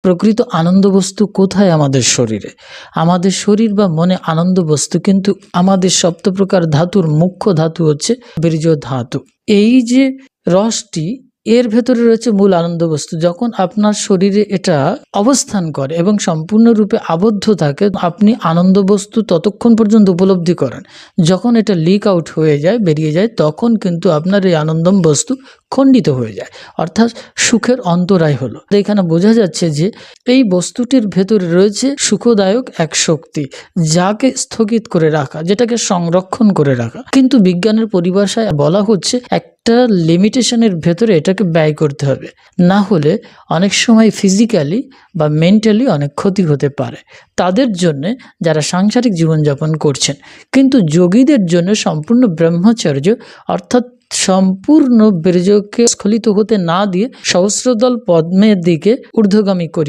প্রকৃত আনন্দ বস্তু কোথায়? আমাদের শরীরে। আমাদের শরীর বা মনে আনন্দ বস্তু কিন্তু আমাদের সপ্তপ্রকার ধাতুর মুখ্য ধাতু হচ্ছে বীর্য ধাতু। এই যে রসটি, এর ভেতরে রয়েছে মূল আনন্দ বস্তু। যখন আপনার শরীরে এটা অবস্থান করে এবং সম্পূর্ণরূপে আবদ্ধ থাকে, আপনি আনন্দ বস্তু ততক্ষণ পর্যন্ত উপলব্ধি করেন। যখন এটা লিক আউট হয়ে যায়, বেরিয়ে যায়, তখন কিন্তু আপনার এই আনন্দম বস্তু খণ্ডিত হয়ে যায়, অর্থাৎ সুখের অন্তরায় হলো। এখানে বোঝা যাচ্ছে যে এই বস্তুটির ভেতরে রয়েছে সুখদায়ক এক শক্তি, যাকে স্থগিত করে রাখা, যেটাকে সংরক্ষণ করে রাখা। কিন্তু বিজ্ঞানের পরিভাষায় বলা হচ্ছে একটা লিমিটেশনের ভেতরে এটাকে ব্যয় করতে হবে, না হলে অনেক সময় ফিজিক্যালি বা মেন্টালি অনেক ক্ষতি হতে পারে তাদের জন্য যারা সাংসারিক জীবনযাপন করছেন। কিন্তু যোগীদের জন্য সম্পূর্ণ ব্রহ্মচর্য, অর্থাৎ সম্পূর্ণ বীর্যকে স্খলিত হতে না দিয়ে সহস্রদল পদ্মের দিকে ঊর্ধ্বগামী করি